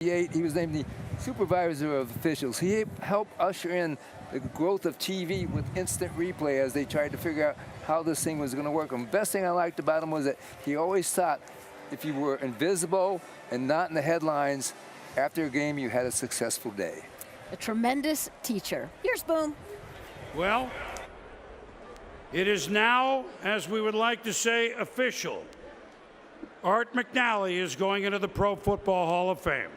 He was named the supervisor of officials. He helped usher in the growth of TV with instant replay as they tried to figure out how this thing was going to work. And the best thing I liked about him was that he always thought if you were invisible and not in the headlines, after a game you had a successful day. A tremendous teacher. Here's Boom. Well, it is now, as we would like to say, official. Art McNally is going into the Pro Football Hall of Fame.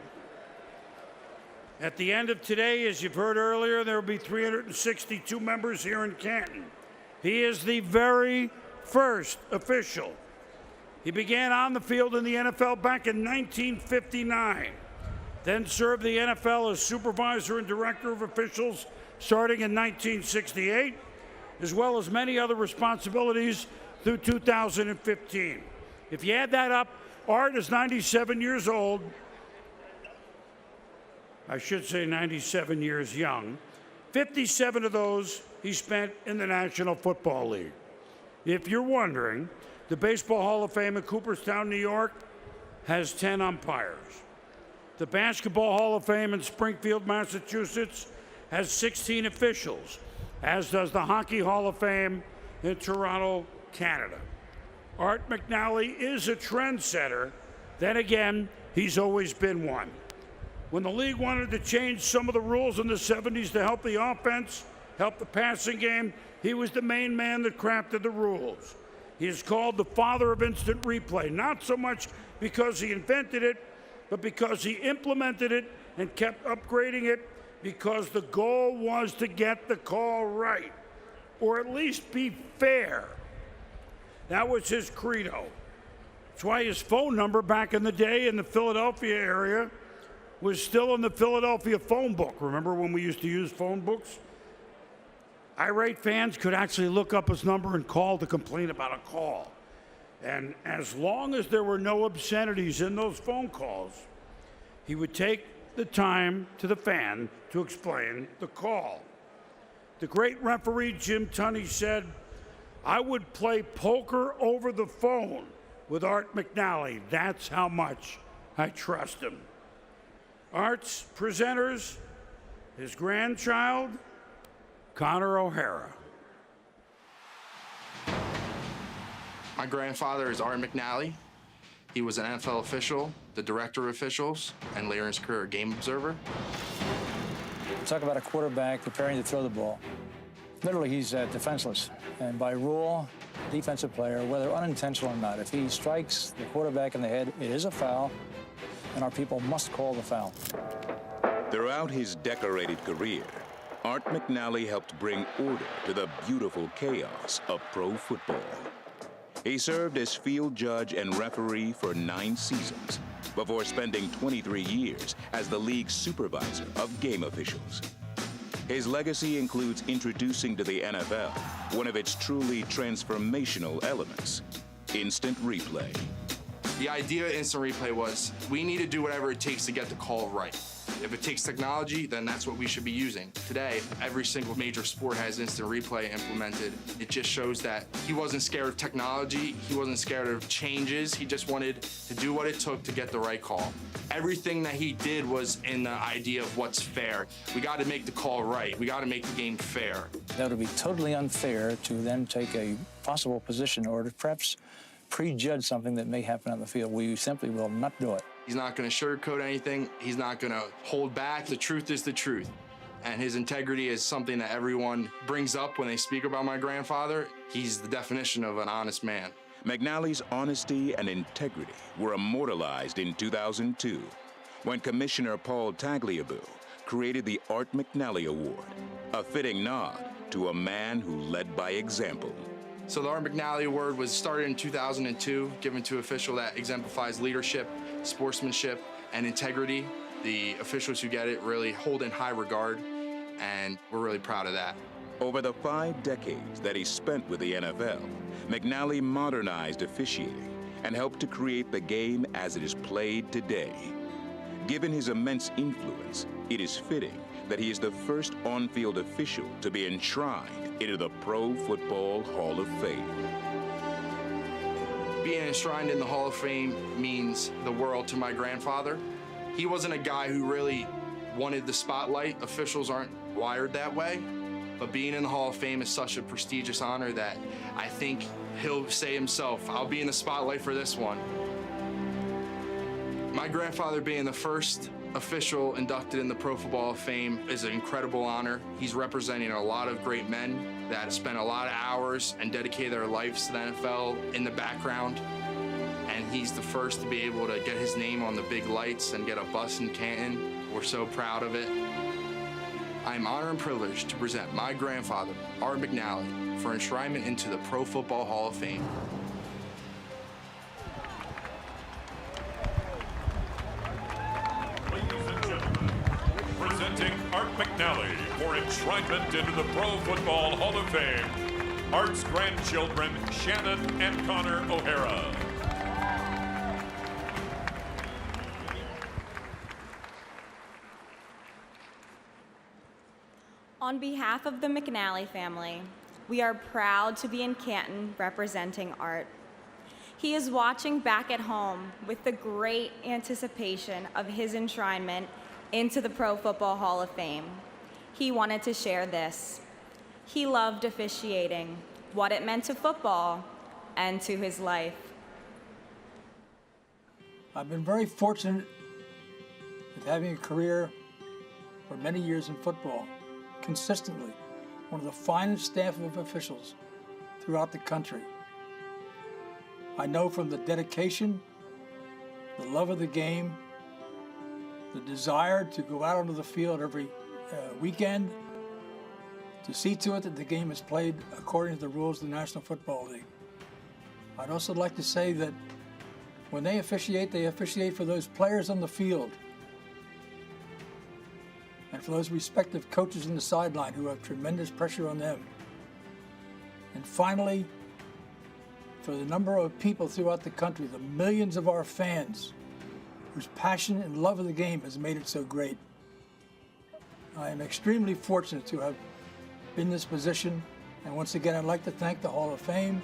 At the end of today, as you've heard earlier, there will be 362 members here in Canton. He is the very first official. He began on the field in the NFL back in 1959, then served the NFL as supervisor and director of officials starting in 1968, as well as many other responsibilities through 2015. If you add that up, Art is 97 years old. I should say 97 years young. 57 of those he spent in the National Football League. If you're wondering, the Baseball Hall of Fame in Cooperstown, New York, has 10 umpires. The Basketball Hall of Fame in Springfield, Massachusetts, has 16 officials, as does the Hockey Hall of Fame in Toronto, Canada. Art McNally is a trendsetter. Then again, he's always been one. When the league wanted to change some of the rules in the 70s to help the offense, help the passing game, he was the main man that crafted the rules. He is called the father of instant replay, not so much because he invented it, but because he implemented it and kept upgrading it, because the goal was to get the call right, or at least be fair. That was his credo. That's why his phone number back in the day in the Philadelphia area was still in the Philadelphia phone book. Remember when we used to use phone books? Irate fans could actually look up his number and call to complain about a call. And as long as there were no obscenities in those phone calls, he would take the time to the fan to explain the call. The great referee Jim Tunney said, "I would play poker over the phone with Art McNally. That's how much I trust him." Art's presenters, his grandchild, Connor O'Hara. My grandfather is Art McNally. He was an NFL official, the director of officials, and later in his career, a game observer. Talk about a quarterback preparing to throw the ball. Literally, he's defenseless. And by rule, defensive player, whether unintentional or not, if he strikes the quarterback in the head, it is a foul, and our people must call the foul. Throughout his decorated career, Art McNally helped bring order to the beautiful chaos of pro football. He served as field judge and referee for 9 seasons before spending 23 years as the league's supervisor of game officials. His legacy includes introducing to the NFL one of its truly transformational elements, instant replay. The idea of instant replay was we need to do whatever it takes to get the call right. If it takes technology, then that's what we should be using. Today, every single major sport has instant replay implemented. It just shows that he wasn't scared of technology, he wasn't scared of changes, he just wanted to do what it took to get the right call. Everything that he did was in the idea of what's fair. We got to make the call right. We got to make the game fair. That would be totally unfair to then take a possible position or to perhaps prejudge something that may happen on the field. We simply will not do it. He's not going to sugarcoat anything. He's not going to hold back. The truth is the truth. And his integrity is something that everyone brings up when they speak about my grandfather. He's the definition of an honest man. McNally's honesty and integrity were immortalized in 2002 when Commissioner Paul Tagliabue created the Art McNally Award, a fitting nod to a man who led by example. So the Art McNally Award was started in 2002, given to an official that exemplifies leadership, sportsmanship, and integrity. The officials who get it really hold in high regard, and we're really proud of that. Over the 5 decades that he spent with the NFL, McNally modernized officiating and helped to create the game as it is played today. Given his immense influence, it is fitting that he is the first on-field official to be enshrined into the Pro Football Hall of Fame. Being enshrined in the Hall of Fame means the world to my grandfather. He wasn't a guy who really wanted the spotlight. Officials aren't wired that way. But being in the Hall of Fame is such a prestigious honor that I think he'll say himself, I'll be in the spotlight for this one. My grandfather being the first official inducted in the Pro Football Hall of Fame is an incredible honor. He's representing a lot of great men that spent a lot of hours and dedicated their lives to the NFL in the background. And he's the first to be able to get his name on the big lights and get a bus in Canton. We're so proud of it. I'm honored and privileged to present my grandfather, Art McNally, for enshrinement into the Pro Football Hall of Fame. Ladies and gentlemen, presenting Art McNally for enshrinement into the Pro Football Hall of Fame, Art's grandchildren, Shannon and Connor O'Hara. On behalf of the McNally family, we are proud to be in Canton representing Art. He is watching back at home with the great anticipation of his enshrinement into the Pro Football Hall of Fame. He wanted to share this. He loved officiating, what it meant to football, and to his life. I've been very fortunate with having a career for many years in football. Consistently, one of the finest staff of officials throughout the country. I know from the dedication, the love of the game, the desire to go out onto the field every weekend to see to it that the game is played according to the rules of the National Football League. I'd also like to say that when they officiate for those players on the field and for those respective coaches in the sideline who have tremendous pressure on them. And finally, for the number of people throughout the country, the millions of our fans whose passion and love of the game has made it so great. I am extremely fortunate to have been in this position, and once again, I'd like to thank the Hall of Fame.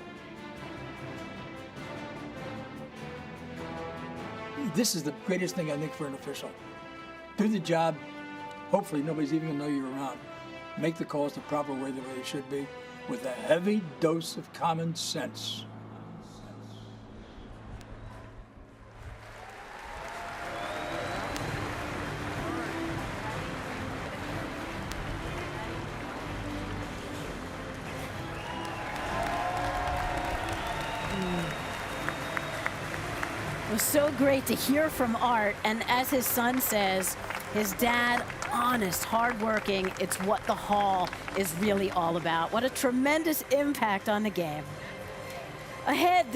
This is the greatest thing I think for an official. Do the job. Hopefully nobody's even gonna know you're around. Make the calls the proper way, the way they should be, with a heavy dose of common sense. It was so great to hear from Art, and as his son says, his dad, honest, hardworking, it's what the Hall is really all about. What a tremendous impact on the game. Ahead,